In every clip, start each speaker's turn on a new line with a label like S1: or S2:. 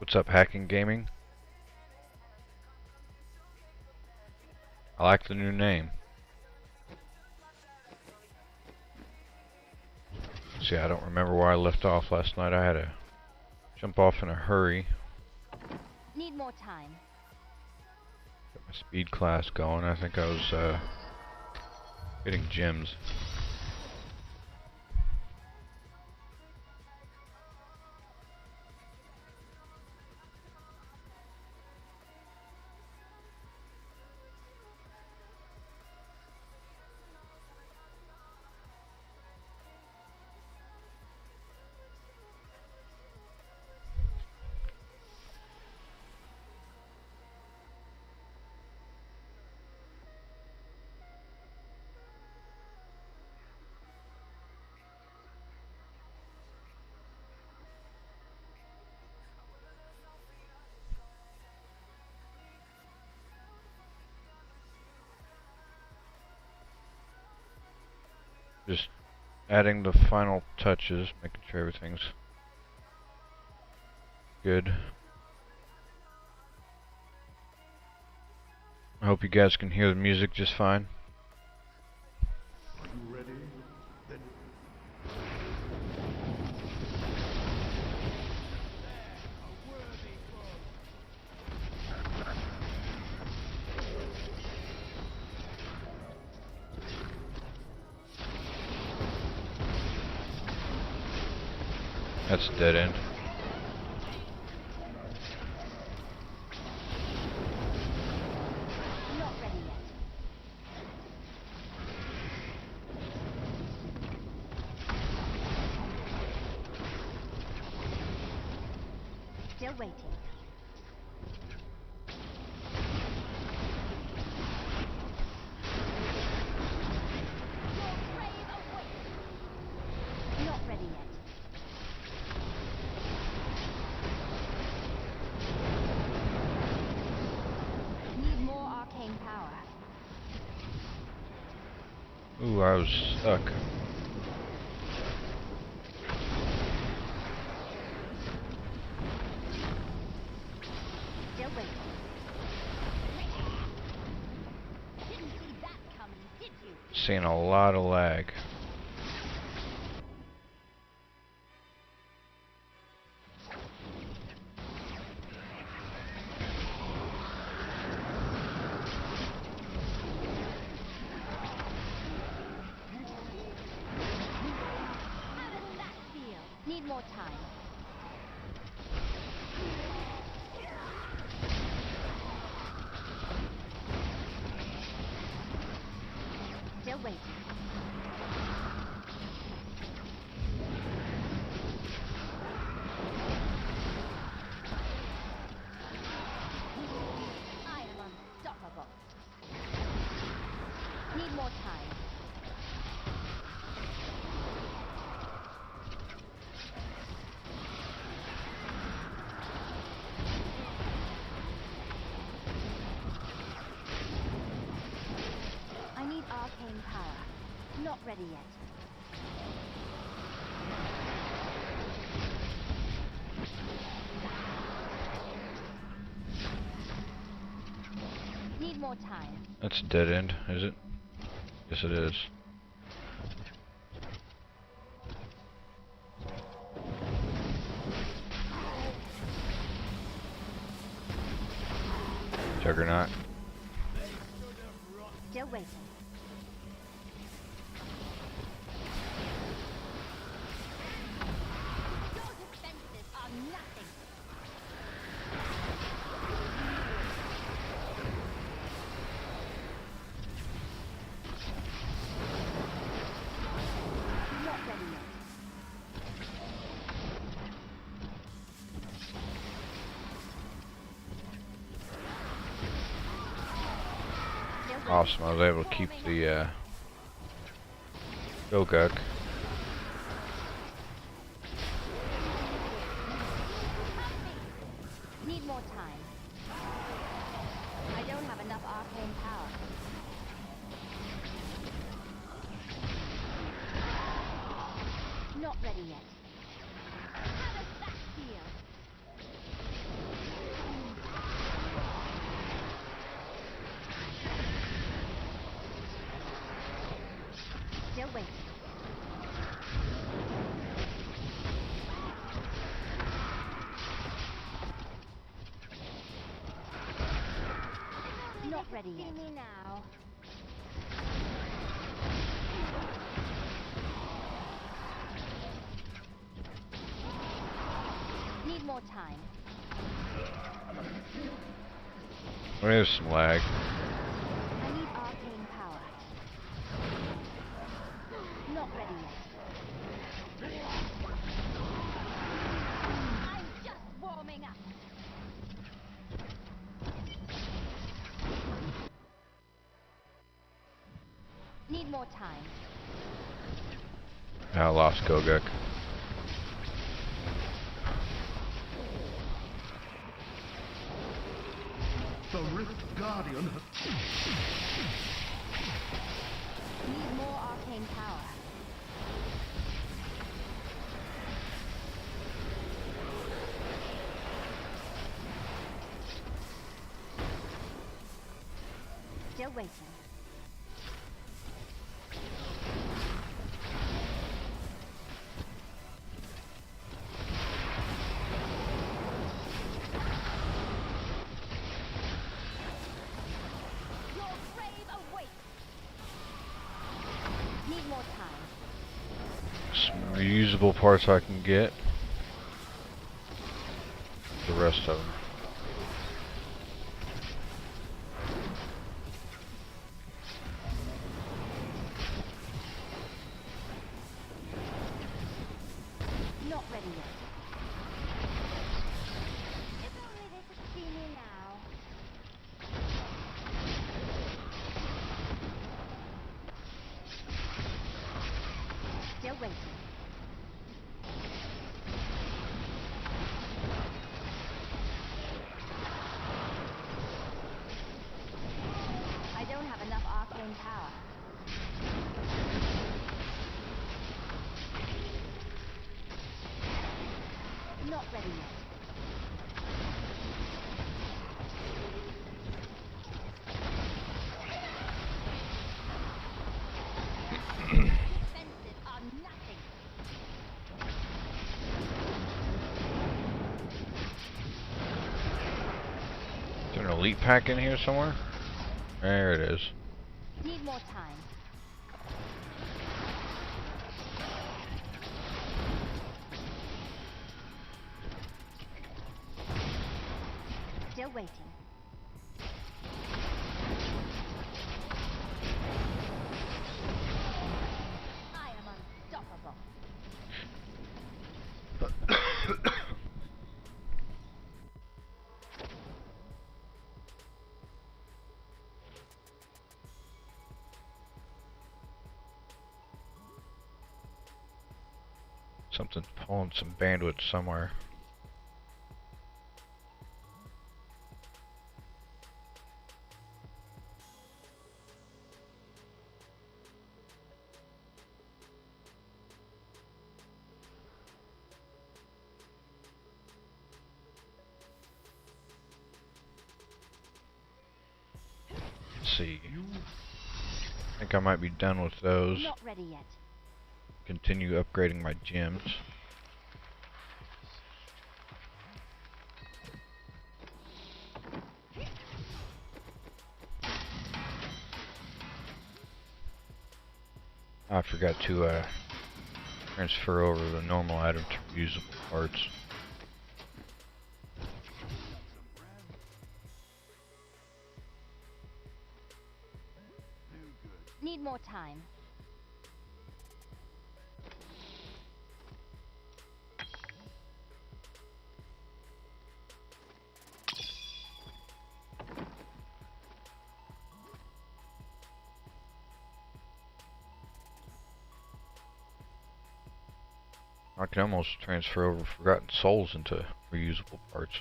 S1: What's up, Hacking Gaming? I like the new name. See, I don't remember where I left off last night. I had to jump off in a hurry.
S2: Need more time.
S1: Got my speed class going. I think I was getting gems. Just adding the final touches, making sure everything's good. I hope you guys can hear the music just fine.
S3: You ready? Then
S1: That's a dead end.
S2: Not ready yet. Still waiting. Your grave awaits. Not ready yet. Need more arcane power.
S1: Ooh, I was stuck.
S2: Still waiting. Didn't see that coming, did you?
S1: Seeing a lot of lag.
S2: How does that feel? Need more time. Still waiting. I am unstoppable. Need more time. I need arcane power. Not ready yet. Need more time.
S1: That's a dead end, is it? Yes, it is. Juggernaut.
S2: Still waiting. Your defenses are nothing. Not ready yet. Still waiting.
S1: Awesome, I was able to keep the Goguk.
S2: Need more time. I don't have enough arcane power. Not ready yet. How does that feel? Still waiting. Not ready yet. See me now. Need more time.
S1: There's some lag.
S2: I need arcane power. Not ready yet. I'm just warming up. Need more time.
S1: I lost Gogek.
S3: The Rift Guardian.
S2: Need more arcane power. Still waiting. Your grave awaits. Need more time.
S1: Some reusable parts I can get. The rest of them.
S2: Not ready yet. If only they could see me now. Still waiting. I don't have enough arcane power. Not ready yet. Defenses are nothing.
S1: Is there an elite pack in here somewhere? There it is.
S2: Need more time. Still waiting. I am unstoppable.
S1: Something's pulling some bandwidth somewhere. Let's see. I think I might be done with those.
S2: Not ready yet.
S1: Continue upgrading my gems. I forgot to transfer over the normal item to reusable parts.
S2: Need more time.
S1: I can almost transfer over Forgotten Souls into reusable parts.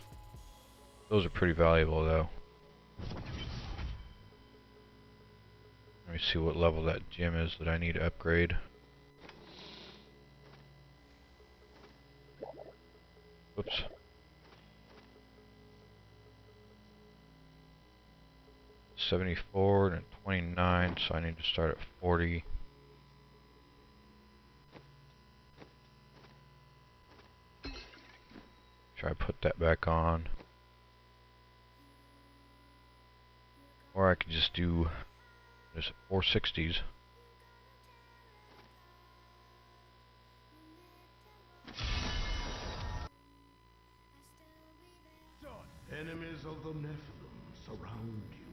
S1: Those are pretty valuable though. Let me see what level that gem is that I need to upgrade. Whoops. $74 and 29, so I need to start at 40. Try to put that back on. Or I could just do just 460s.
S3: Enemies of the Nephilim surround you.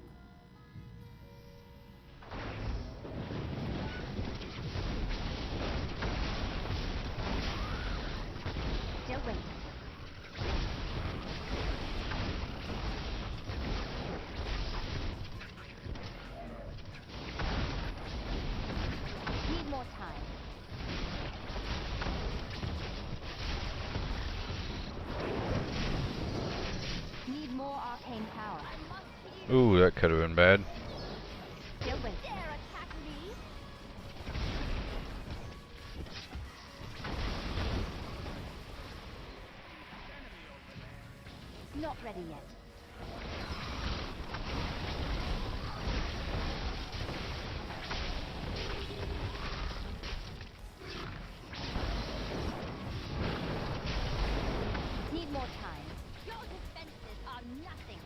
S2: Still waiting. Need more time. Need more arcane power.
S1: Ooh, that could have been bad.
S2: Still waiting. Dare attack me? Not ready yet. Need more time. Your defenses are nothing.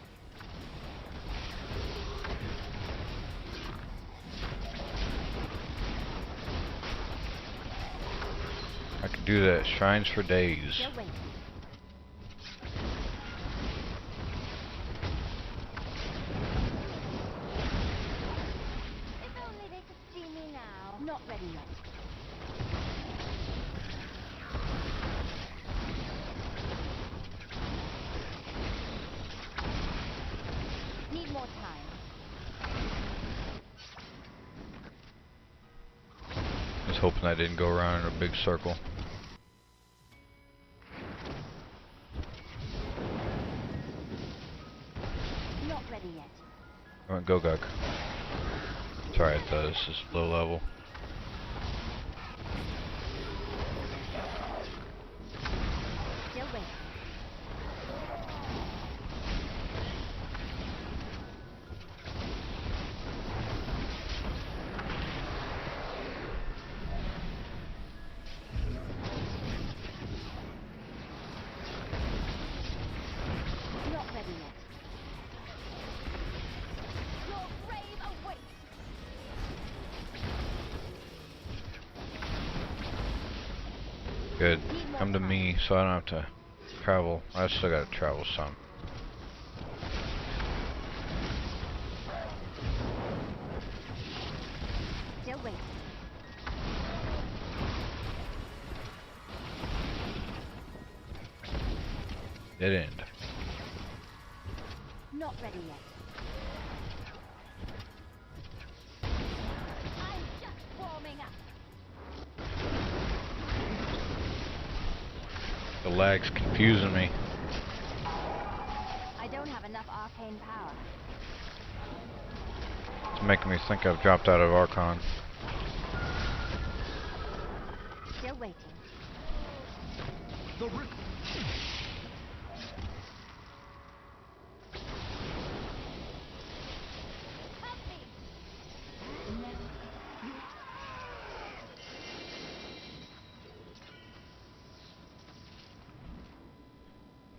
S1: I could do that. Shrines for days.
S2: Still waiting. If only they could see me now. Not ready yet. Need more time.
S1: Just hoping I didn't go around in a big circle.
S2: Not ready yet.
S1: Alright, go Gug. Sorry, this is low level.
S2: Still waiting. Not ready yet. Your grave awaits.
S1: Good. Come to me so I don't have to travel. I still gotta travel some.
S2: Still waiting.
S1: Dead end.
S2: Not ready yet. I'm just warming up.
S1: The lag's confusing me.
S2: I don't have enough arcane power.
S1: It's making me think I've dropped out of Archon.
S2: Still waiting.
S3: The rift.
S2: Help me!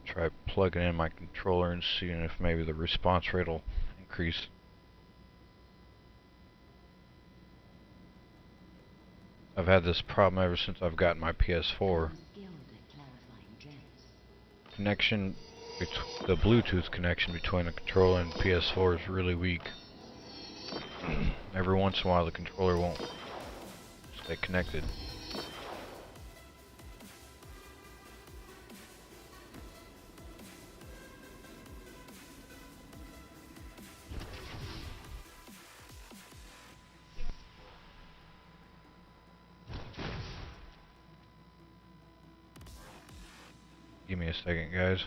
S1: Try plugging in my controller and seeing if maybe the response rate will increase. I've had this problem ever since I've gotten my PS4. Connection, the Bluetooth connection between the controller and PS4 is really weak. Every once in a while the controller won't stay connected. Give me a second, guys.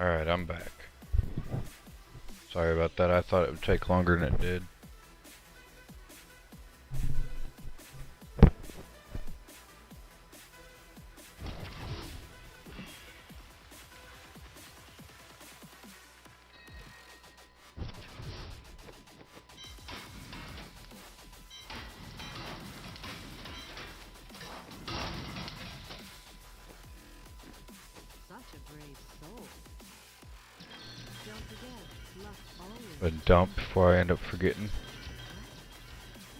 S1: Alright, I'm back. Sorry about that, I thought it would take longer than it did. A dump before I end up forgetting.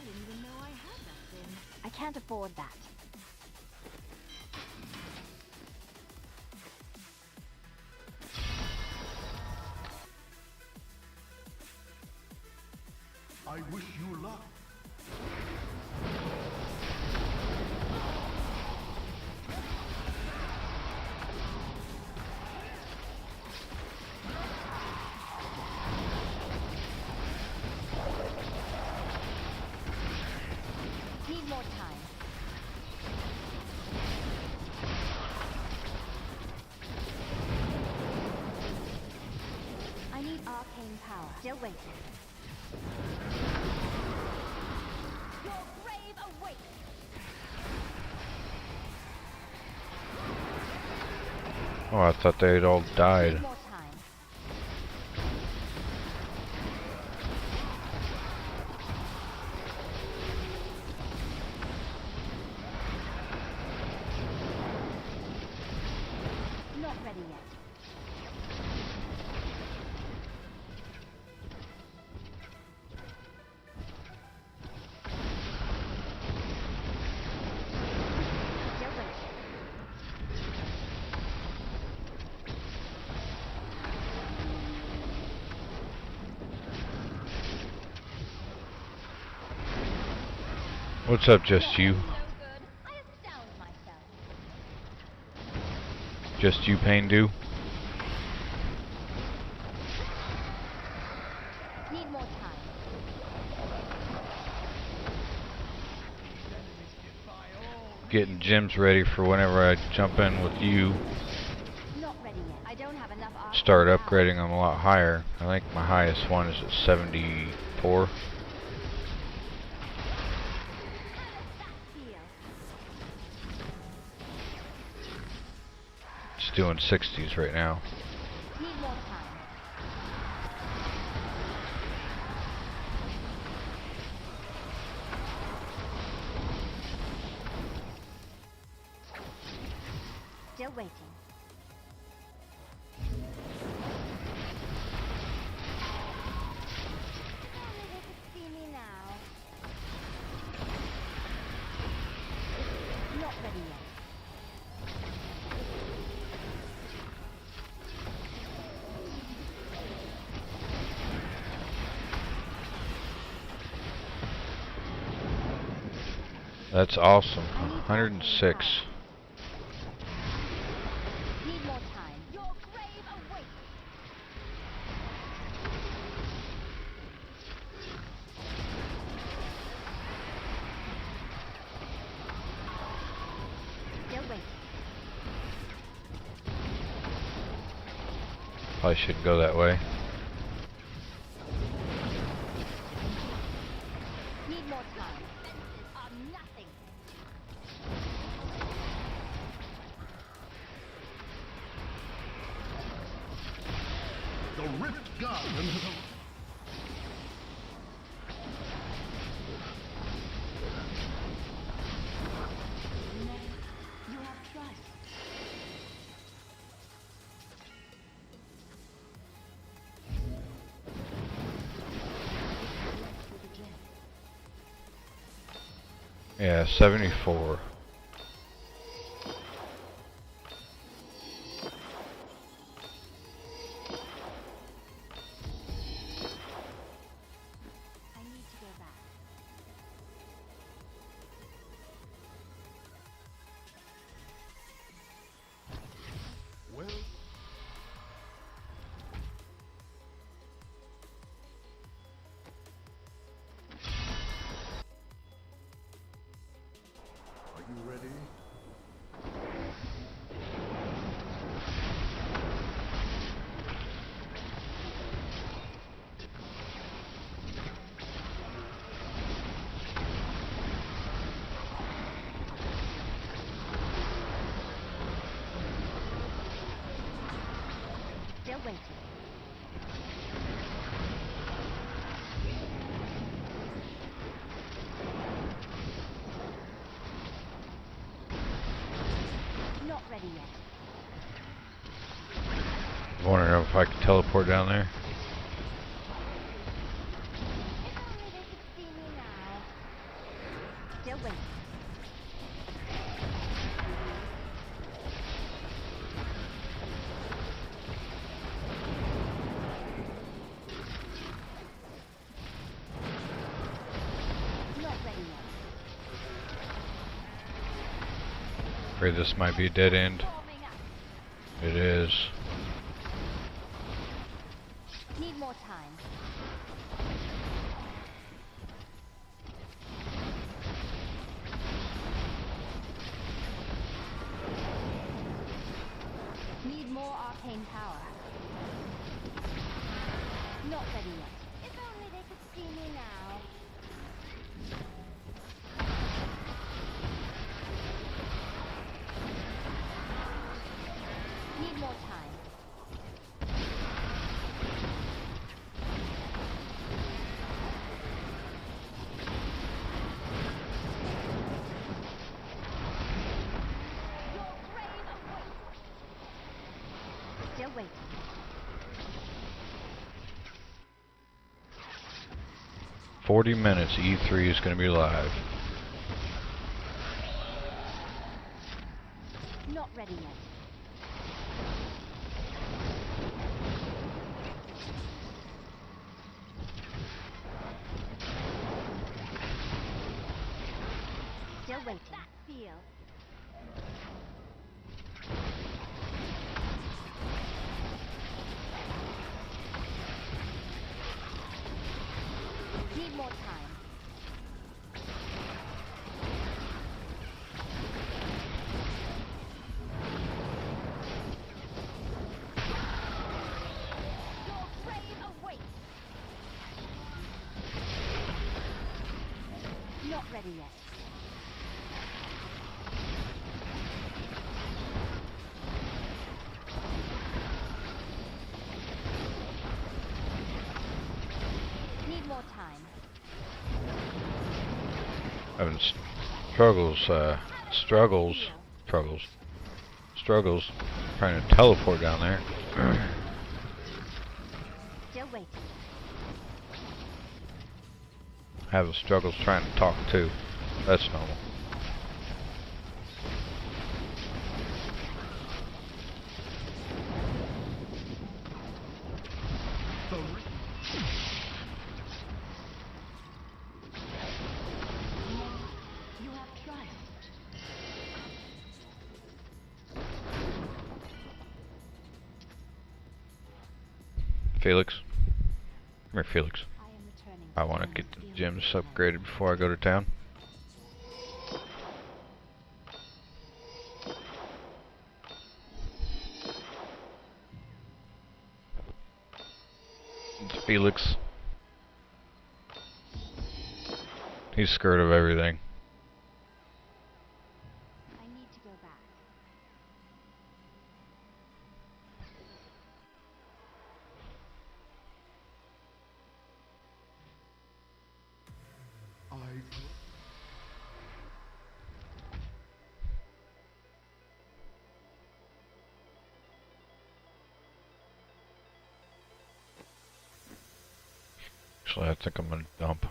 S2: I didn't even know I had that thing. I can't afford that.
S3: I wish you luck.
S2: Need more time. I need arcane power. Still waiting. Your grave awaits.
S1: Oh, I thought they'd all died.
S2: Need more time. Not ready yet. Still waiting.
S1: What's up, just you?
S2: No good. I astound myself.
S1: Just you, Pain Do?
S2: Need more time.
S1: Getting gems ready for whenever I jump in with you.
S2: Not ready yet. I don't have enough arcane
S1: Start
S2: power.
S1: upgrading them a lot higher. I think my highest one is at 74. It's doing 60s right now.
S2: Need more time. Still waiting. Only they could see me now. Not ready yet.
S1: That's awesome. 106.
S2: Need more time. Your grave awaits. Still waiting.
S1: Probably shouldn't go that way.
S2: Need more time. Fences are nothing.
S3: The Rift Garden.
S2: You have trust.
S1: Yeah, 74.
S2: I need to go back.
S3: Well, are
S2: Still waiting. Not ready yet.
S1: I wondering if I could teleport down there.
S2: If only they could see me now. Still waiting. Not ready yet.
S1: Afraid this might be a dead end.
S2: Warming up.
S1: It is.
S2: Need more time. Need more arcane power. Not ready yet. If only they could see me now. Need more time. Your grave awaits. Still waiting.
S1: "40 minutes, E3 is going to be live."
S2: Not ready yet. Still waiting. That feel. Need more time. Your grave awaits. Not ready yet. Need more time.
S1: Having struggles trying to teleport down there.
S2: Still waiting.
S1: Having struggles trying to talk too. That's normal.
S2: You have triumphed.
S1: Felix? Come here, Felix.
S2: I am returning.
S1: I want to get the gems upgraded before I go to town. It's Felix. He's scared of everything.
S2: I need to go back.
S1: Actually, I think I'm gonna dump.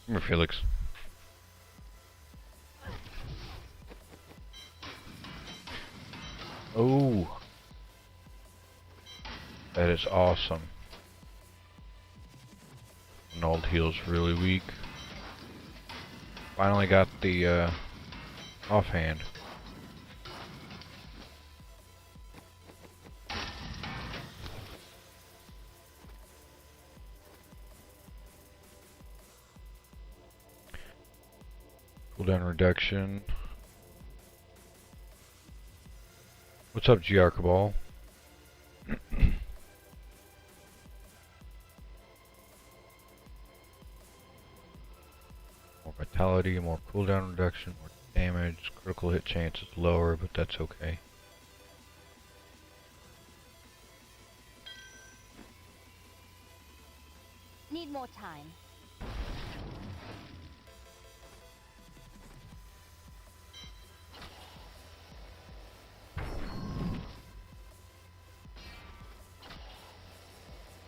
S1: Come here, Felix. Oh, that is awesome. Annulled heal's really weak. Finally got the offhand. Cooldown reduction. What's up, Giarcaball? More vitality, more cooldown reduction, more damage, critical hit chance is lower, but that's okay.
S2: Need more time.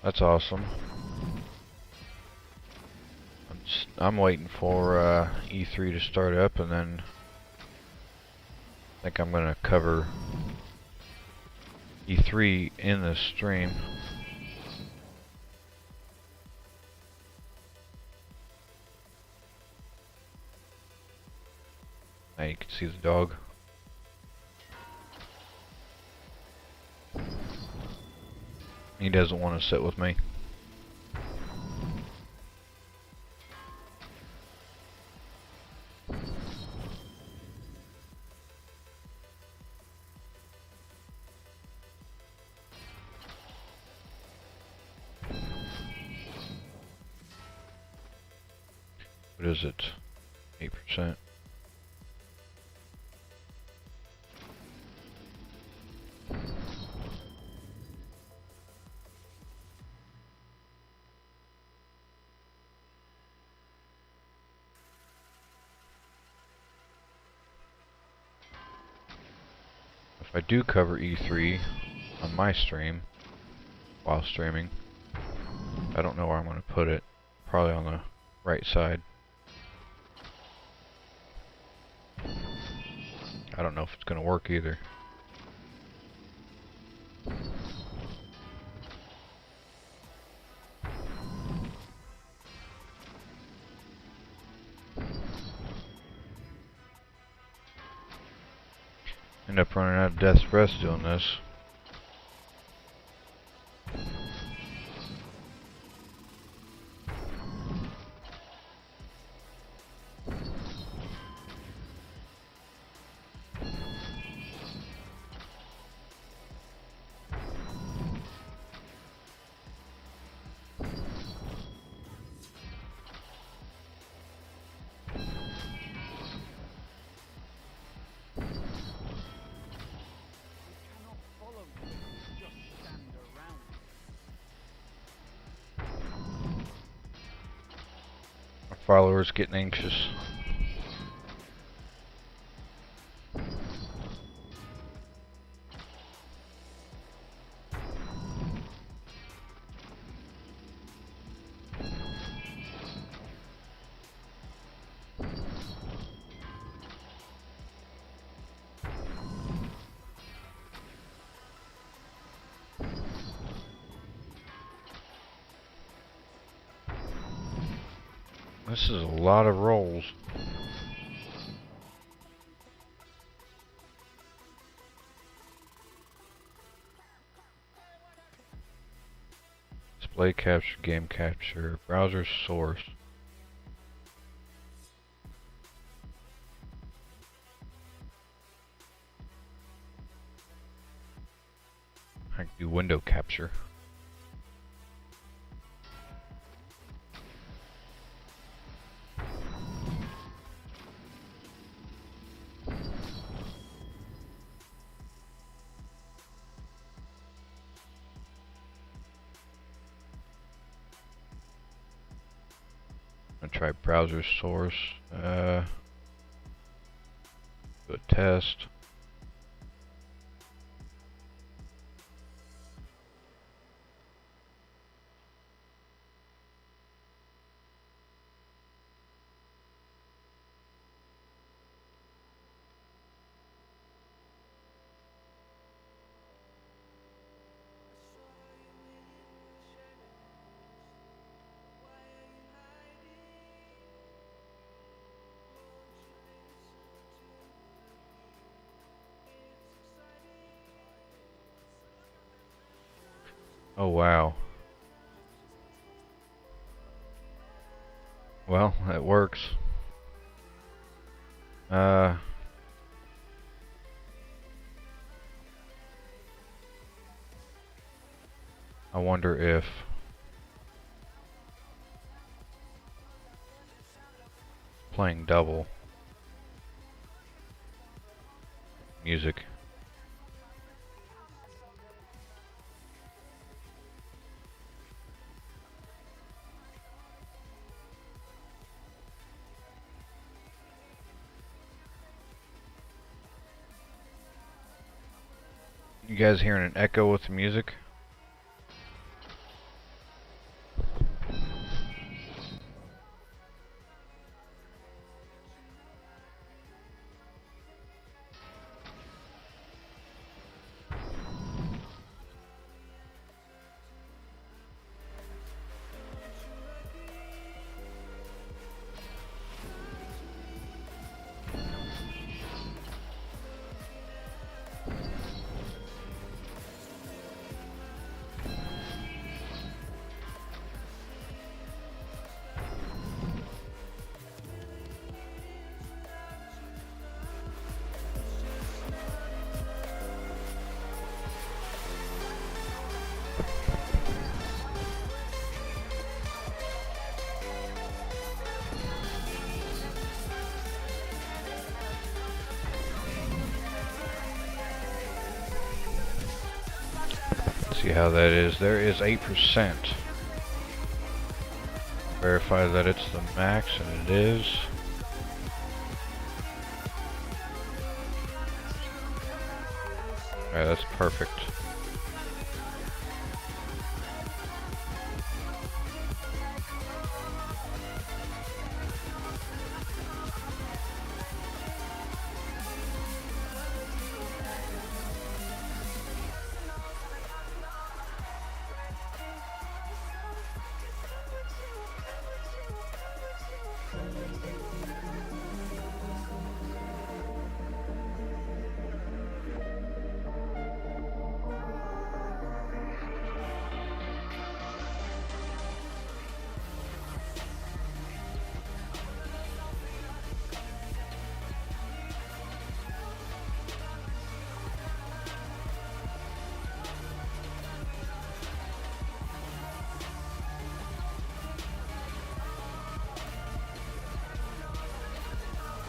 S1: That's awesome. I'm waiting for E3 to start up, and then I think I'm gonna cover E3 in this stream. Now you can see the dog. He doesn't want to sit with me. What is it? 8%. If I do cover E3 on my stream while streaming, I don't know where I'm going to put it. Probably on the right side. I don't know if it's going to work either. End up running out of Death's Breath doing this. Followers getting anxious. This is a lot of rolls. Display capture, game capture, browser source. I can do window capture. I'm gonna try browser source. Do a test. Oh wow. Well, it works. I wonder if playing double music. You guys hearing an echo with the music? See how that is. There is 8%. Verify that it's the max, and it is. Alright, that's perfect.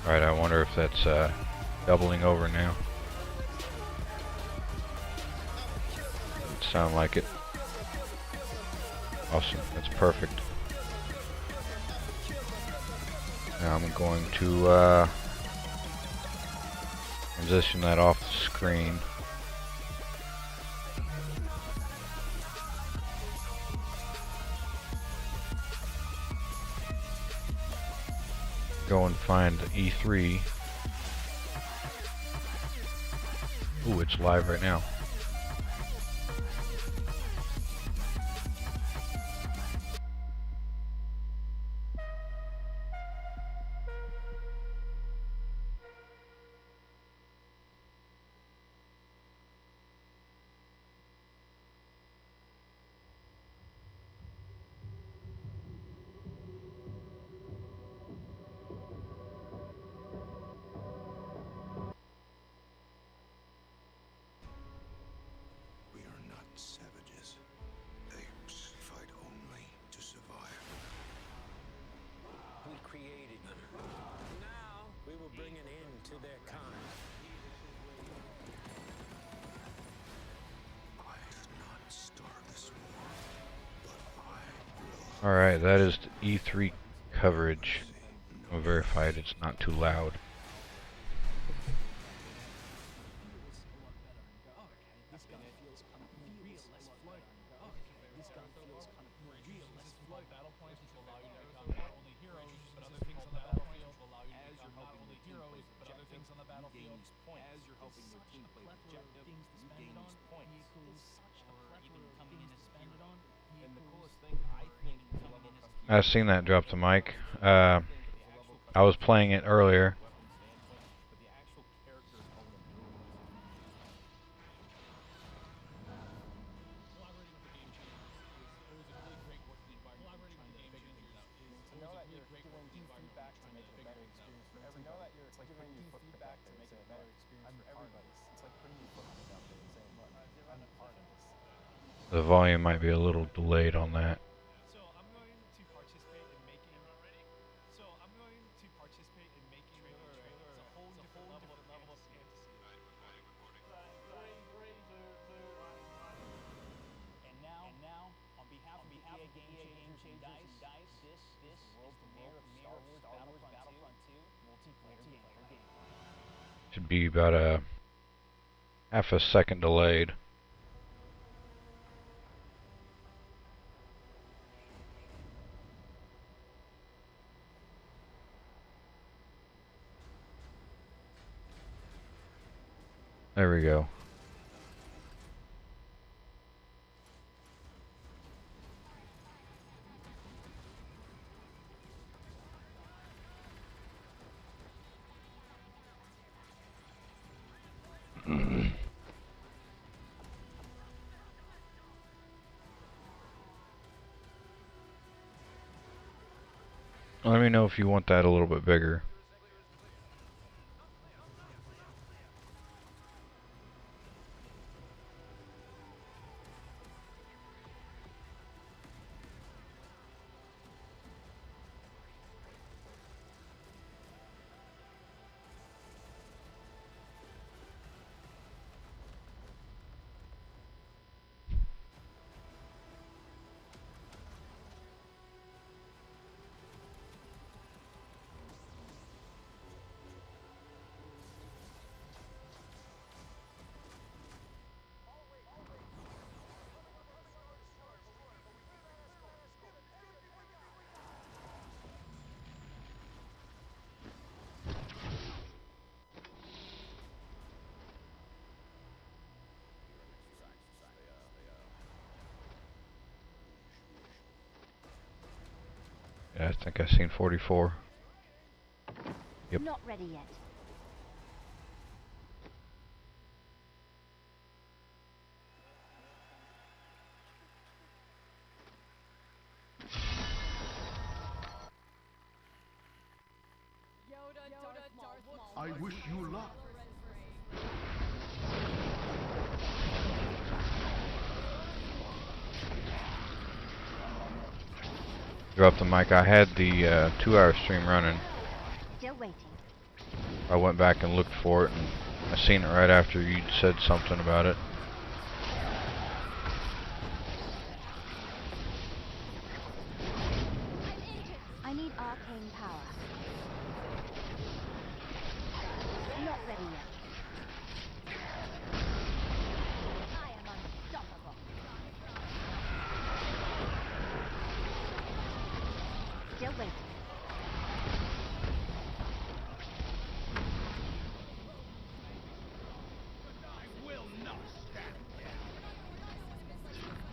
S1: Alright, I wonder if that's doubling over now. Doesn't sound like it. Awesome, that's perfect. Now I'm going to transition that off the screen. Go and find E3. Ooh, it's live right now.
S3: Savages. Apes fight only to survive.
S4: We created them. Now we will bring an end to their kind.
S3: I did not start this war, but I will.
S1: Alright, that is the E3 coverage. I'm verified it's not too loud. I've seen that drop the mic. I was playing it earlier.
S5: make it a better experience for everybody. Know that it's like putting your footprint feedback to make it a better experience for everybody. It's like putting your footprint out there and saying, look, I'm a part of this.
S1: The volume might be a little delayed on that.
S6: So I'm going to participate in making. So I'm going to participate in making the trailer. It's a whole different level of fantasy.
S7: And now, on behalf of EA Game Changers and DICE, this is the world premiere of Star Wars Battlefront 2 multiplayer game.
S1: Should be about a half a second delayed. There we go. Let me know if you want that a little bit bigger. Yeah, I think I've seen 44. Yep.
S2: Not ready yet.
S3: I wish you luck.
S1: Drop the mic. I had the 2-hour stream running.
S2: Still waiting.
S1: I went back and looked for it, and I seen it right after you'd said something about it.
S2: I need arcane power. Not ready yet. I am unstoppable. Still waiting.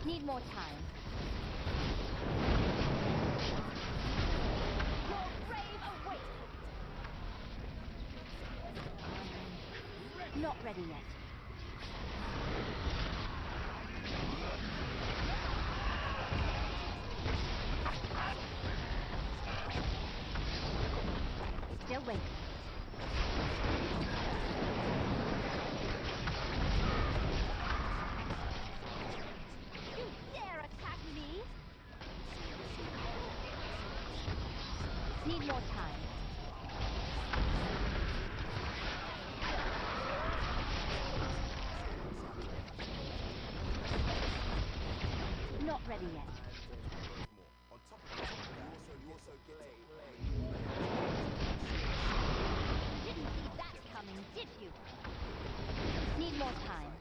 S2: Need more time. Your grave awaits. Not ready yet. Still waiting. You dare attack me? Need more time. Not ready yet. Didn't see that coming, did you? Need more time.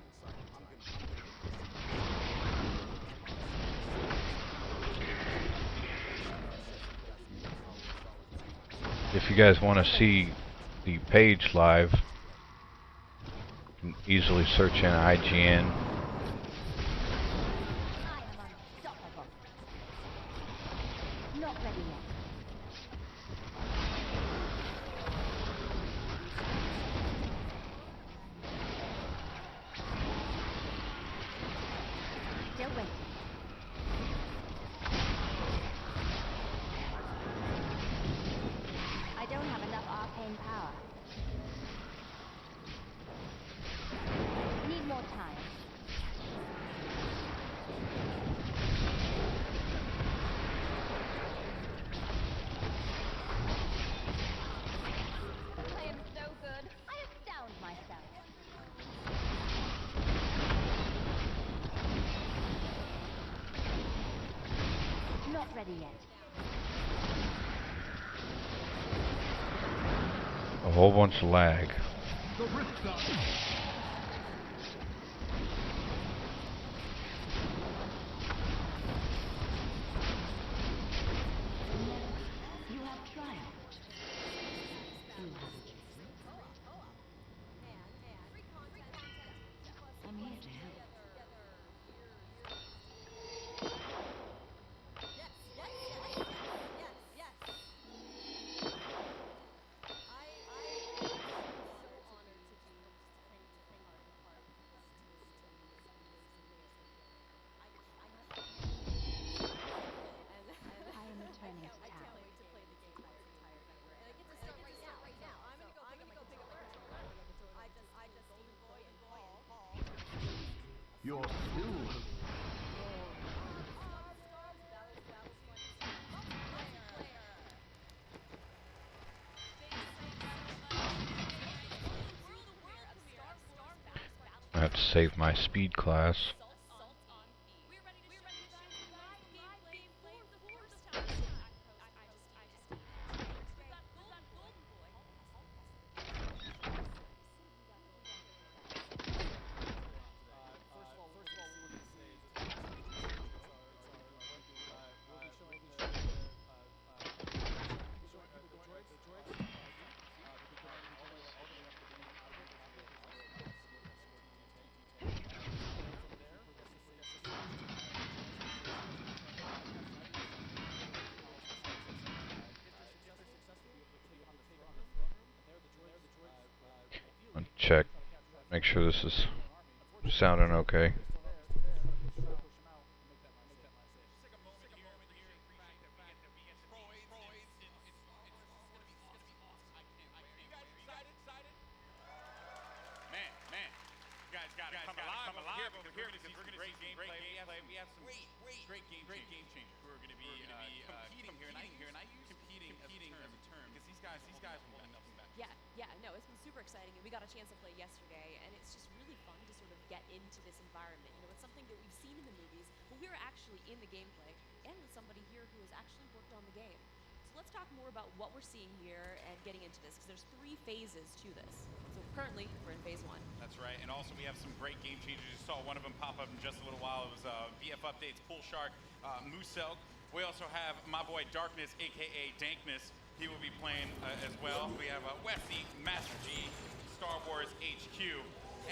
S1: If you guys want to see the page live, you can easily search in IGN.
S2: I am unstoppable. Not ready yet. Still waiting. I don't not ready yet.
S1: A whole bunch of lag.
S2: You have triumphed. You have I'm here to help. I am returning to town.
S3: You're still
S1: I have to save my speed class. Check. Make sure this is sounding okay.
S8: Come alive over here because we're going to see great gameplay. We have some great game changers who are going to be competing here, and I use competing as a term because these guys will hold nothing back.
S9: Yeah, no, it's been super exciting, and we got a chance to play yesterday, and it's just really fun to sort of get into this environment. You know, it's something that we've seen in the movies, but we're actually in the gameplay, and with somebody here who has actually worked on the game. So let's talk more about what we're seeing here and getting into this, because there's 3 phases to this. So currently, we're in phase 1.
S8: That's right, and also we have some great game changers. You saw one of them pop up in just a little while. It was VF Updates, Pool Shark, Mooselk. We also have my boy Darkness, aka Dankness. He will be playing as well. We have Westy, Master G, Star Wars HQ,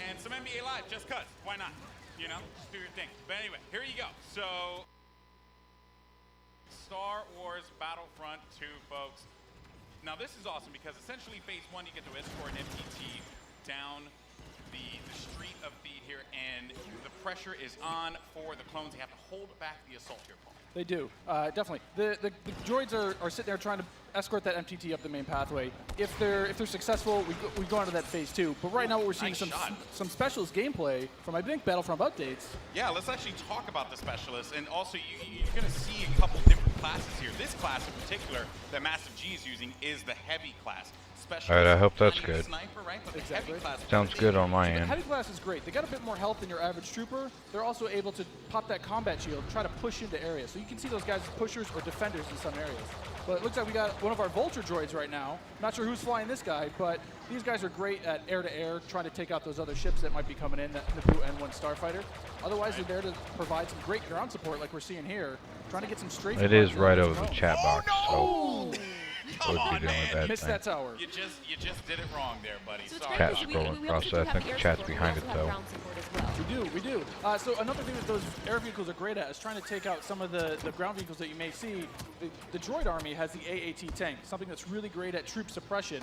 S8: and some NBA Live, just cuz. Why not? You know, just do your thing. But anyway, here you go. So, Star Wars Battlefront 2, folks. Now this is awesome because essentially phase 1, you get to escort an MTT down the street of Theed here, and the pressure is on for the clones. They have to hold back the assault here, Paul.
S5: They do, definitely. The droids are sitting there trying to escort that MTT up the main pathway. If they're successful, we go on to that phase 2. But right now, what we're seeing is some specialist gameplay from I think Battlefront updates.
S8: Yeah, let's actually talk about the specialists, and also you're going to see a couple different classes here. This class in particular that Massive G is using is the heavy class.
S1: Alright, I hope that's good.
S8: Sniper, right? But
S5: Exactly.
S8: the heavy class
S1: Sounds good on my
S5: The
S1: end.
S5: heavy class is great. They got a bit more health than your average trooper. They're also able to pop that combat shield, try to push into areas. So you can see those guys as pushers or defenders in some areas. But it looks like we got one of our Vulture droids right now. Not sure who's flying this guy, but these guys are great at air-to-air, trying to take out those other ships that might be coming in, that Snipu N1 Starfighter. Otherwise, they're there to provide some great ground support like we're seeing here, trying to get some straight.
S1: It is right over the chat box,
S8: Oh,
S1: so
S8: come
S1: would be
S8: on,
S1: the only
S8: man.
S1: bad
S5: Missed
S1: thing.
S5: that tower.
S8: You just did it wrong there, buddy.
S9: So it's
S8: Sorry.
S9: great
S1: Chat
S9: because we
S1: scrolling
S9: also
S1: process. I
S9: do
S1: think
S9: have
S1: the
S9: air
S1: chat's
S9: support.
S1: behind
S9: We
S1: it,
S9: also have
S1: though.
S9: ground support as well.
S5: We do. So another thing that those air vehicles are great at is trying to take out some of the ground vehicles that you may see. The droid army has the AAT tank, something that's really great at troop suppression.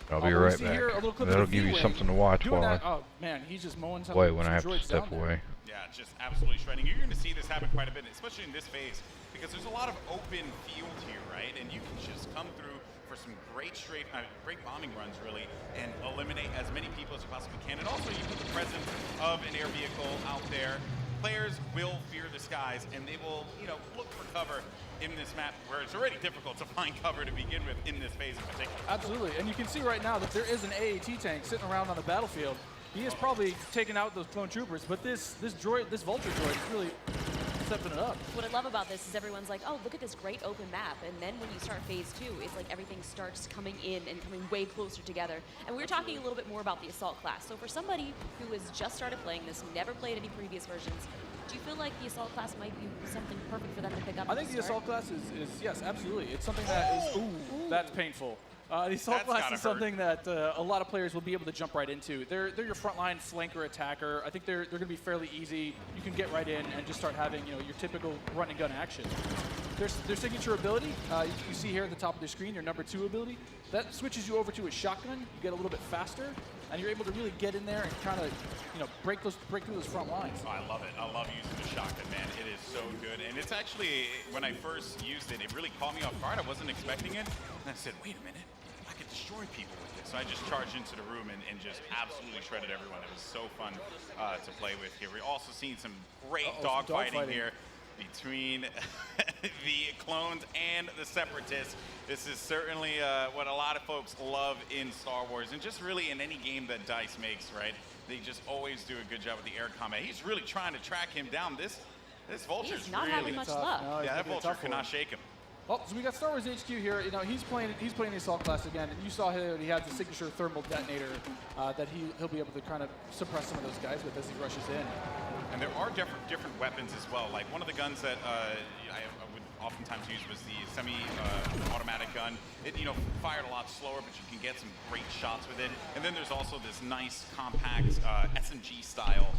S1: I'll be
S5: we
S1: right
S5: see here a little
S1: back.
S5: clip of
S1: That'll
S5: the
S1: give you
S5: V-Wing
S1: something to watch
S5: doing
S1: while
S5: that. Oh man, he's just mowing some.
S1: I wait when I have
S5: some
S1: to
S5: droids
S1: step
S5: down there.
S1: away.
S8: Yeah, just absolutely shredding. You're going to see this happen quite a bit, especially in this phase, because there's a lot of open field here, right? And you can just come through for some great great bombing runs, really, and eliminate as many people as you possibly can. And also, you put the presence of an air vehicle out there. Players will fear the skies, and they will, look for cover in this map where it's already difficult to find cover to begin with in this phase in particular.
S5: Absolutely, and you can see right now that there is an AAT tank sitting around on the battlefield. He is probably taking out those clone troopers, but this Vulture droid is really stepping it up.
S9: What I love about this is everyone's like, oh, look at this great open map. And then when you start phase 2, it's like everything starts coming in and coming way closer together. And we were talking a little bit more about the Assault class. So for somebody who has just started playing this, never played any previous versions, do you feel like the Assault class might be something perfect for them to pick up?
S5: I think the Assault class is yes, absolutely. It's something that is, ooh, that's painful. The Assault class is something that a lot of players will be able to jump right into. They're your frontline flanker attacker. I think they're going to be fairly easy. You can get right in and just start having your typical run and gun action. Their signature ability, you see here at the top of the screen, your number 2 ability, that switches you over to a shotgun. You get a little bit faster, and you're able to really get in there and kind of break through those front lines.
S8: Oh, I love it. I love using the shotgun, man. It is so good. And it's actually, when I first used it, it really caught me off guard. I wasn't expecting it. And I said, wait a minute. I could destroy people with this. So I just charged into the room and just absolutely shredded everyone. It was so fun to play with here. We're also seeing some great dogfighting here between the clones and the separatists. This is certainly what a lot of folks love in Star Wars, and just really in any game that DICE makes, right? They just always do a good job with the air combat. He's really trying to track him down. This Vulture's
S9: He's not
S8: really
S9: having much luck.
S5: No,
S8: yeah, that Vulture cannot shake him.
S5: Oh, so we got Star Wars HQ here. He's playing the Assault class again, and you saw here he has the signature thermal detonator that he'll be able to kind of suppress some of those guys with as he rushes in.
S8: And there are different weapons as well. Like one of the guns that I would oftentimes use was the semi-automatic gun. It fired a lot slower, but you can get some great shots with it. And then there's also this nice compact SMG style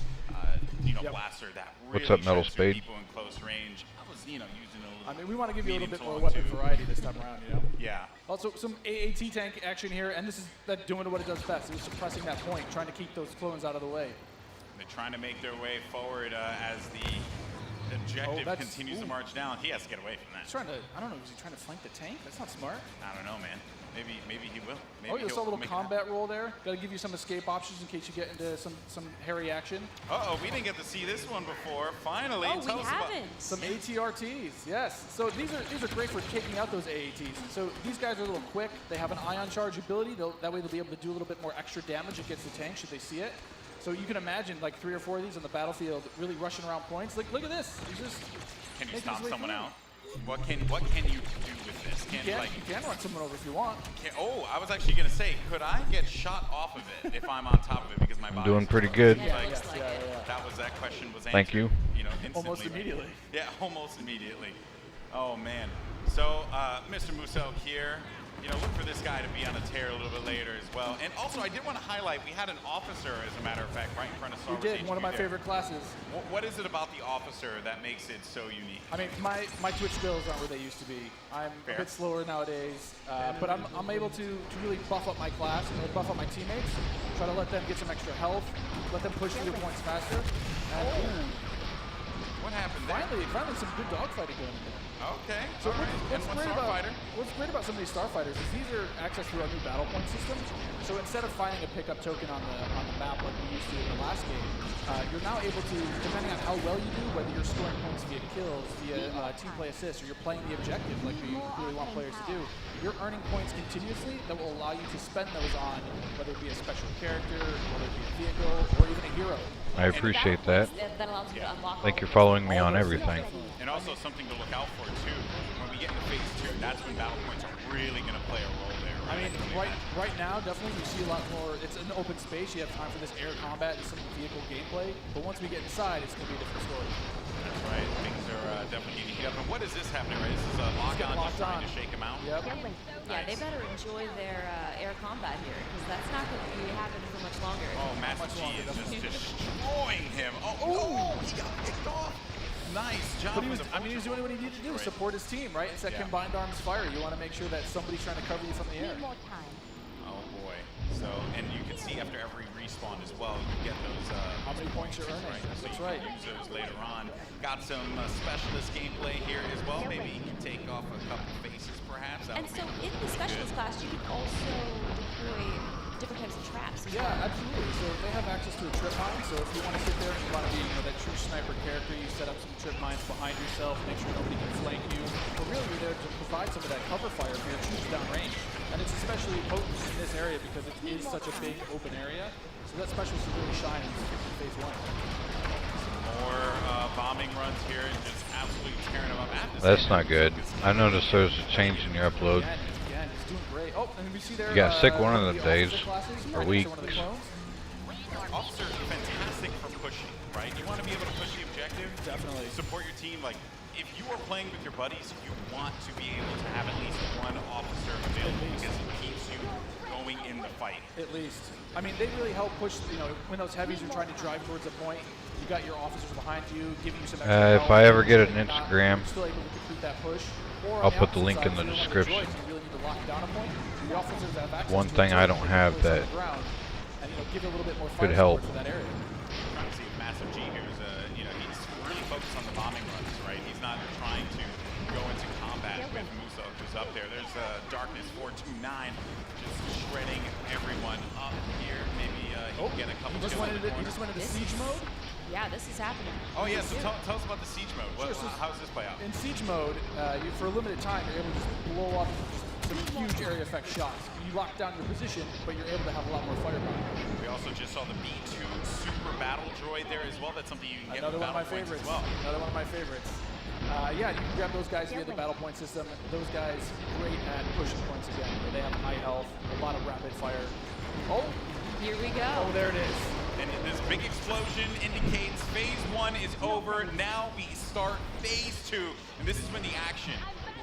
S8: blaster that really
S1: What's up, Metal
S8: shoots through
S1: Spade?
S8: people in close range. I was using a little.
S5: I mean, we want to give you a little bit more
S8: long
S5: weapon
S8: too.
S5: variety this time around,
S8: Yeah.
S5: Also, some AAT tank action here, and this is that doing what it does best. It was suppressing that point, trying to keep those clones out of the way.
S8: They're trying to make their way forward as the objective continues to march down. He has to get away from that.
S5: He's trying to, I don't know, is he trying to flank the tank? That's not smart.
S8: I don't know, man. Maybe he will. Maybe
S5: You saw a little combat roll there. Got to give you some escape options in case you get into some hairy action.
S8: Uh-oh, we didn't get to see this one before. Finally,
S9: Oh, we haven't.
S5: Some ATRTs, yes. So these are great for taking out those AATs. So these guys are a little quick. They have an ion charge ability. That way they'll be able to do a little bit more extra damage against the tank should they see it. So you can imagine like 3 or 4 of these on the battlefield really rushing around points. Like, look at this. He's just
S8: Can you
S5: making
S8: stomp
S5: his way
S8: someone
S5: through.
S8: out? What can you do with this?
S5: You can run someone over if you want.
S8: I was actually gonna say, could I get shot off of it if I'm on top of it because my body's
S1: doing pretty good.
S9: Yeah, it looks like it.
S8: That question was answered.
S1: Thank you.
S8: Instantly.
S5: Almost immediately.
S8: Yeah, almost immediately. Oh man. So Mr. Musso here, look for this guy to be on a tear a little bit later as well. And also, I did want to highlight, we had an officer, as a matter of fact, right in front of Star Wars.
S5: We did, one of my favorite classes.
S8: What is it about the officer that makes it so unique?
S5: I mean, my Twitch skills aren't where they used to be. I'm a bit slower nowadays, but I'm able to really buff up my class, buff up my teammates, try to let them get some extra health, let them push through the points faster. And
S8: what happened there?
S5: Finally some good dogfighting going on there.
S8: Okay.
S5: So
S8: Starfighter.
S5: what's great about some of these Starfighters is these are accessed through our new battle point system. So instead of finding a pickup token on the map like we used to in the last game, you're now able to, depending on how well you do, whether you're scoring points via kills, via team play assists, or you're playing the objective like we really want players to do, you're earning points continuously that will allow you to spend those on whether it be a special character, whether it be a vehicle, or even a hero.
S1: I appreciate that.
S9: That allows you to unlock
S1: Thank you for following me on everything.
S8: And also something to look out for too. When we get into phase 2, that's when battle points are really going to play a role there.
S5: I mean, right now, definitely you see a lot more. It's an open space. You have time for this air combat and some vehicle gameplay. But once we get inside, it's going to be a different story.
S8: That's right. Things are definitely getting heated up. And what is this happening, right? This is a lock-on, just trying to shake him out?
S5: Yep.
S9: Yeah, they better enjoy their air combat here, because that's not going to be happening for much longer.
S8: Oh, Master G is just destroying him. Oh, he got picked off. Nice job.
S5: But he was doing what he needed to do, support his team, right? It's that combined arms fire. You want to make sure that somebody's trying to cover you from the air.
S2: Need more time.
S8: Oh boy. So, and you can see after every respawn as well, you get those
S5: how many points you're earning.
S8: Right? So
S5: That's
S8: you
S5: right.
S8: can use those later on. Got some specialist gameplay here as well. Maybe you can take off a couple faces perhaps.
S9: And so in the specialist class, you can also deploy different types of traps.
S5: Yeah, absolutely. So they have access to a trip mine. So if you want to sit there and you want to be, that true sniper character, you set up some trip mines behind yourself, make sure nobody can flank you. But really, you're there to provide some of that cover fire for your troops downrange. And it's especially potent in this area because it is such a big open area. So that specialist will really shine in phase 1.
S8: more bombing runs here and just absolutely tearing them up. I have to say,
S1: That's
S8: man,
S1: not good.
S8: Muso's
S1: I noticed there's a change in your upload.
S5: Again, he's doing great. Oh, and we see there.
S1: You got sick one of
S5: the
S1: them days,
S5: officer classes.
S1: or
S5: Yeah,
S1: weeks.
S5: one of the clones.
S8: Officers are fantastic for pushing, right? You want to be able to push the objective.
S5: Definitely.
S8: Support your team. Like, if you are playing with your buddies, you want to be able to have at least one officer available because it keeps you going in the fight.
S5: At least. I mean, they really help push, you know, when those heavies are trying to drive towards a point, you got your officers behind you, giving you some extra
S1: If
S5: help.
S1: I ever get an
S5: You're
S1: Instagram,
S5: still able to complete that push. Or
S1: I'll
S5: on
S1: put the
S5: opposite
S1: link
S5: side,
S1: in the
S5: if you're one of
S1: description.
S5: droids, you really need to lock down a point. The officers have access
S1: One
S5: to
S1: thing
S5: a
S1: I
S5: droid
S1: don't
S5: that
S1: have
S5: can place on
S1: that
S5: the ground and, you know, give it a little bit more
S1: could
S5: fire
S1: help.
S5: support for that area.
S8: Trying to see if Massive G here is, you know, he's really focused on the bombing runs, right? He's not trying to go into combat with Muso, who's up there. There's Darkness 429 just shredding everyone up here. Maybe he can get a couple kills in the
S5: He
S8: corner.
S5: just went into siege mode.
S9: Yeah, this is happening.
S8: Oh yeah, so tell us about the siege mode. What,
S5: Sure, so
S8: how does this play out?
S5: In siege mode, for a limited time, you're able to just blow up some huge area effect shots. You lock down your position, but you're able to have a lot more firepower.
S8: We also just saw the B2 Super Battle Droid there as well. That's something you can get
S5: Another
S8: with
S5: one of my
S8: battle points
S5: favorites.
S8: as well.
S5: Another one of my favorites. Yeah, you can grab those guys via the battle point system. Those guys great at pushing points again. They have high health, a lot of rapid fire. Oh,
S9: Here we go.
S5: oh, there it is.
S8: And this big explosion indicates phase 1 is over. Now we start phase 2, and this is when the action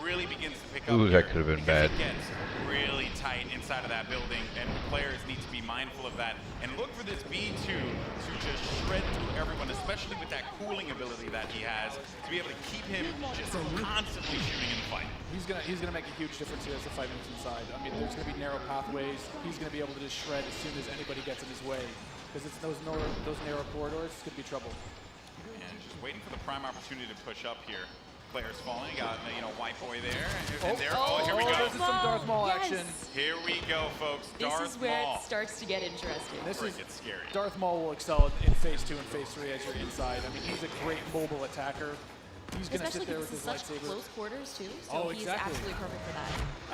S8: really begins to pick up.
S1: Ooh, that
S8: here,
S1: could have been
S8: because
S1: bad.
S8: It gets really tight inside of that building, and players need to be mindful of that and look for this B2 to just shred through everyone, especially with that cooling ability that he has, to be able to keep him just constantly shooting in the fight.
S5: He's gonna make a huge difference here as the fight moves inside. I mean, there's gonna be narrow pathways. He's gonna be able to just shred as soon as anybody gets in his way. Because it's those narrow corridors, it's gonna be trouble.
S8: And just waiting for the prime opportunity to push up here. Players falling, got, you know, White Boy there, and there, here we go.
S5: This is some Darth Maul action.
S8: Here we go, folks.
S9: This
S8: Darth
S9: is where
S8: Maul.
S9: it starts to get interesting.
S5: This is
S8: It's scary.
S5: Darth Maul will excel in phase 2 and phase 3 as you're inside. I mean, he's a great mobile attacker. He's gonna
S9: Especially
S5: sit there
S9: because
S5: with
S9: it's
S5: his
S9: such
S5: lightsaber.
S9: close quarters too, so
S5: Oh,
S9: he's
S5: exactly.
S9: absolutely perfect for that.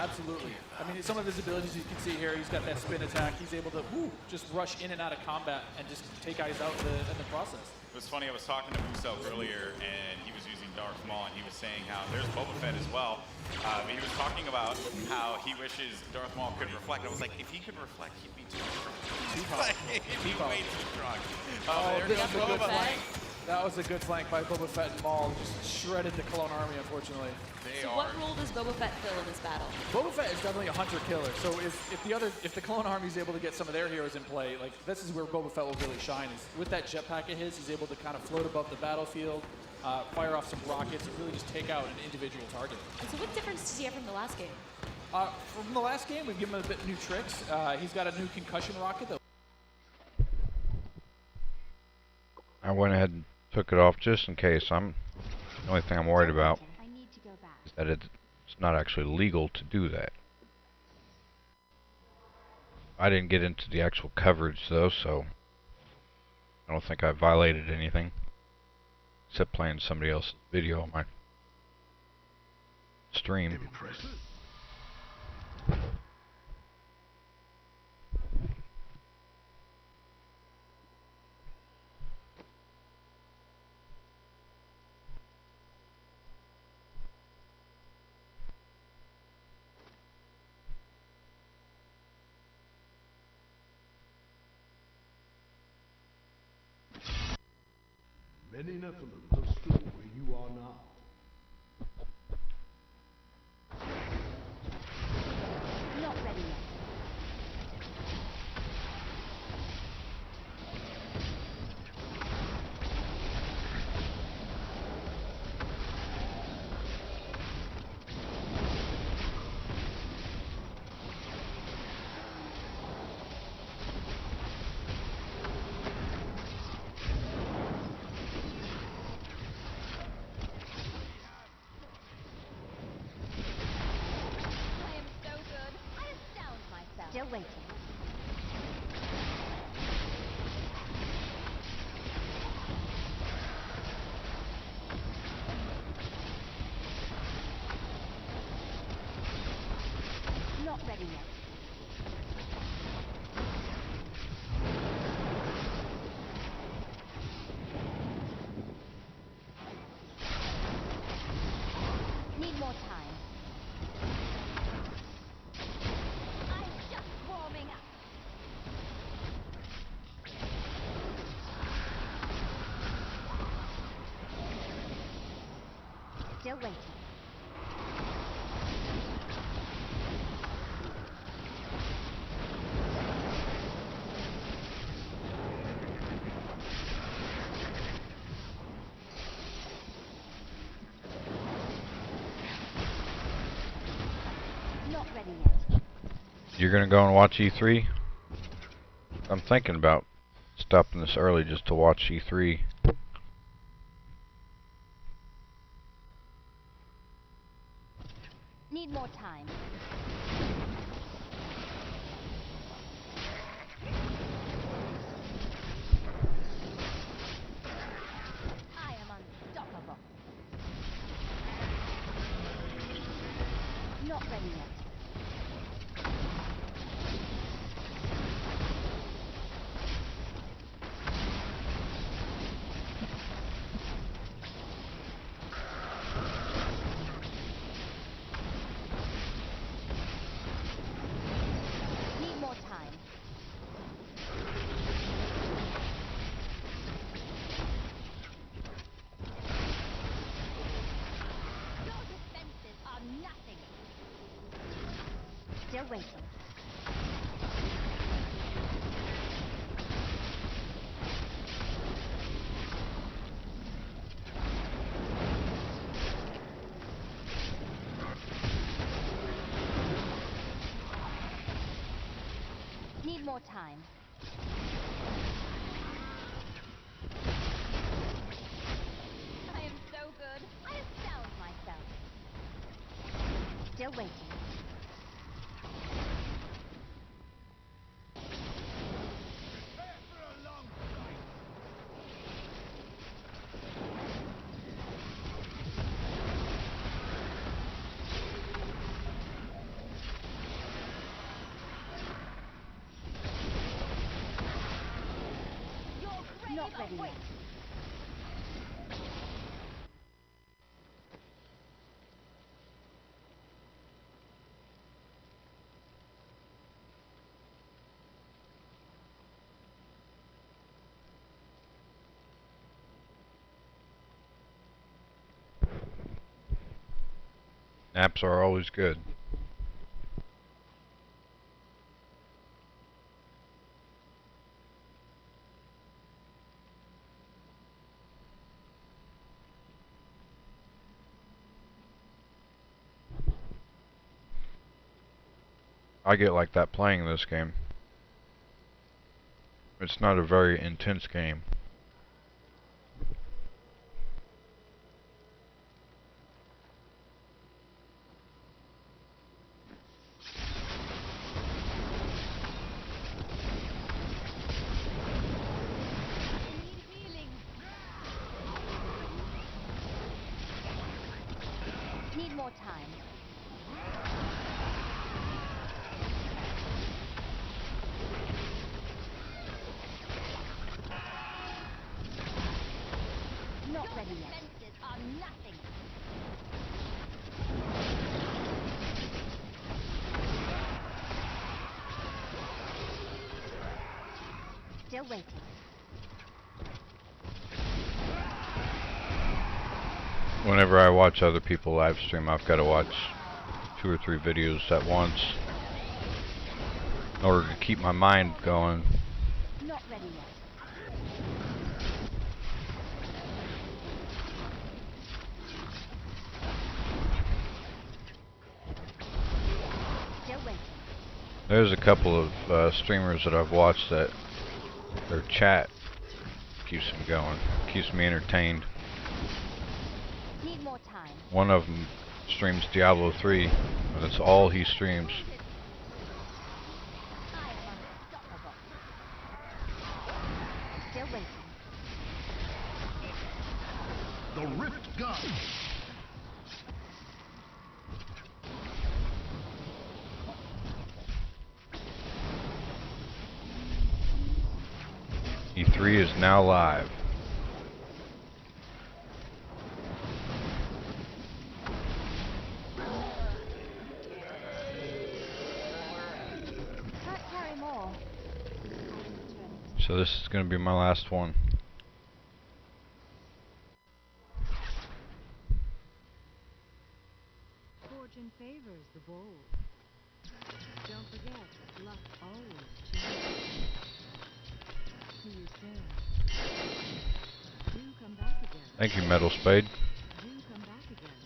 S5: Absolutely. I mean, some of his abilities you can see here. He's got that spin attack. He's able to just rush in and out of combat and just take guys out in the process.
S8: It was funny, I was talking to Muso earlier, and he was using Darth Maul, and he was saying how there's Boba Fett as well. He was talking about how he wishes Darth Maul could reflect. I was like, if he could reflect, he'd be too strong. He'd be way too strong.
S5: This
S8: There's
S5: is a good
S8: Boba
S5: flank.
S8: Fett.
S5: That was a good flank by Boba Fett and Maul. Just shredded the Clone Army, unfortunately.
S8: They
S9: So
S8: are.
S9: what role does Boba Fett fill in this battle?
S5: Boba Fett is definitely a hunter-killer. So if the Clone Army is able to get some of their heroes in play, like this is where Boba Fett will really shine. Is with that jetpack of his, he's able to kind of float above the battlefield, fire off some rockets, and really just take out an individual target.
S9: And so what difference does he have from the last game?
S5: From the last game, we've given him a bit new tricks. He's got a new concussion rocket that
S1: I went ahead and took it off just in case. The only thing I'm worried about
S2: I need to go back.
S1: is that it's not actually legal to do that. I didn't get into the actual coverage though, so I don't think I violated anything except playing somebody else's video on my stream.
S3: Many Nephilims have stood where you are now.
S2: Not ready yet. I am so good. I astound myself. Still waiting. Not ready yet. Still waiting. Not ready yet.
S1: You're gonna go and watch E3? I'm thinking about stopping this early just to watch E3.
S2: Need more time. I am unstoppable. Not ready yet. Need more time. Your defenses are nothing. Still waiting. Need more time. I am so good. I astound myself. Still waiting. Not ready yet.
S1: Naps are always good. I get like that playing this game. It's not a very intense game.
S2: Need more time. Not ready yet. Defenses are nothing. Still waiting.
S1: Whenever I watch other people live stream, I've got to watch 2 or 3 videos at once in order to keep my mind going.
S2: Not ready yet. Still waiting.
S1: There's a couple of streamers that I've watched that their chat keeps me going, keeps me entertained.
S2: Need more time.
S1: One of them streams Diablo 3, and that's all he streams.
S2: I am unstoppable. Still waiting.
S3: The Rift Gun.
S1: E3 is now live.
S2: Can't carry more.
S1: So this is going to be my last one.
S10: the bowl. Don't forget, luck always changes. See you soon. Do come back again.
S1: Thank you, Metal Spade.
S10: Do come back again.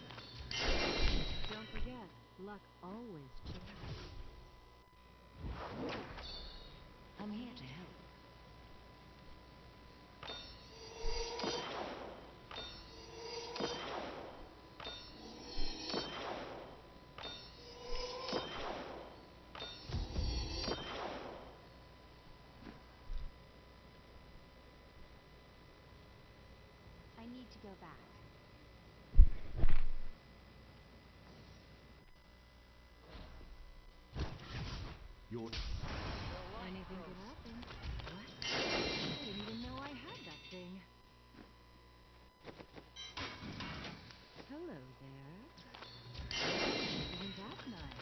S10: Don't forget, luck always changes. I'm here to help.
S2: I need to go back.
S10: Anything could happen. What? I didn't even know I had that thing. Hello there. Isn't that nice?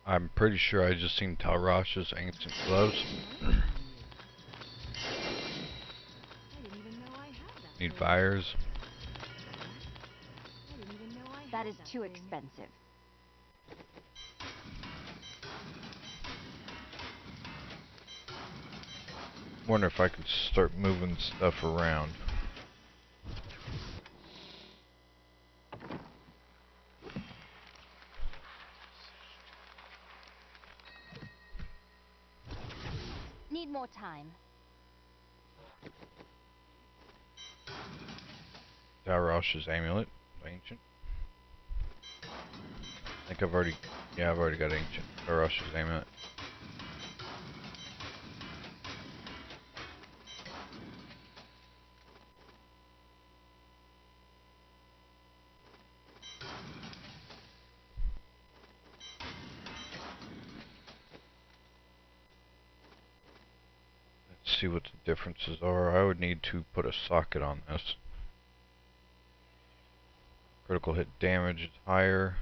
S1: I'm pretty sure I just seen Talrash's ancient gloves.
S10: Nice on you. I didn't even know I had that
S1: Need
S10: thing.
S1: fires.
S10: What? I didn't even know I
S2: That
S10: had
S2: is too
S10: thing.
S2: expensive.
S1: Wonder if I could start moving stuff around.
S2: Need more time.
S1: Talrash's amulet, ancient. I think I've already got ancient Talrash's amulet. Let's see what the differences are. I would need to put a socket on this. Critical hit damage is higher.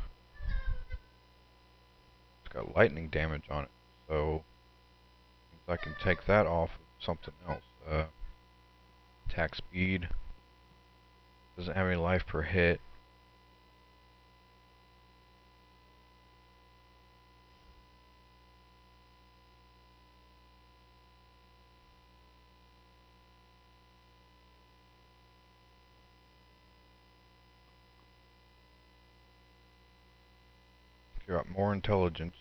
S1: It's got lightning damage on it, so I can take that off of something else. Attack speed. Doesn't have any life per hit. Got more intelligence.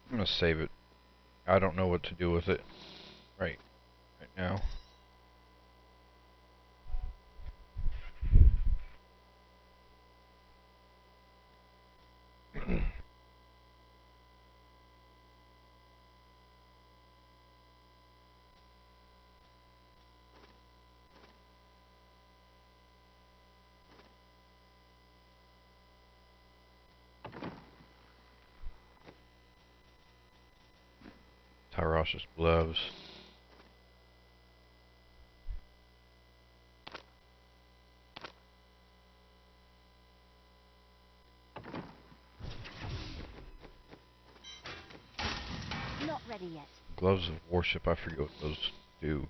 S1: I'm gonna save it. I don't know what to do with it right now. Talrash's gloves.
S2: Not ready yet.
S1: Gloves of worship, I forget what those do.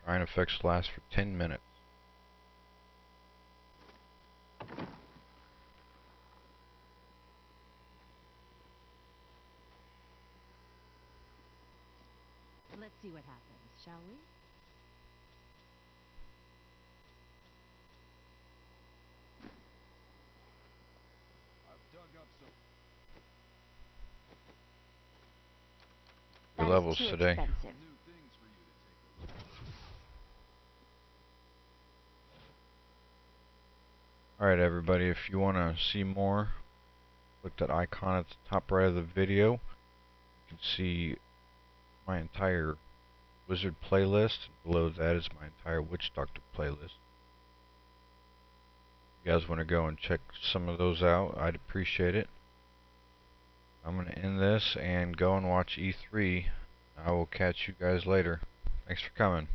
S1: Shrine effects last for 10 minutes.
S10: Let's see what happens, shall we?
S3: I've dug up some.
S1: Your
S2: That
S1: levels
S2: is too
S1: today.
S2: expensive.
S3: New things for you to take a look at.
S1: Alright everybody, if you want to see more, click that icon at the top right of the video. You can see my entire wizard playlist. Below that is my entire witch doctor playlist. If you guys want to go and check some of those out, I'd appreciate it. I'm going to end this and go and watch E3. I will catch you guys later. Thanks for coming.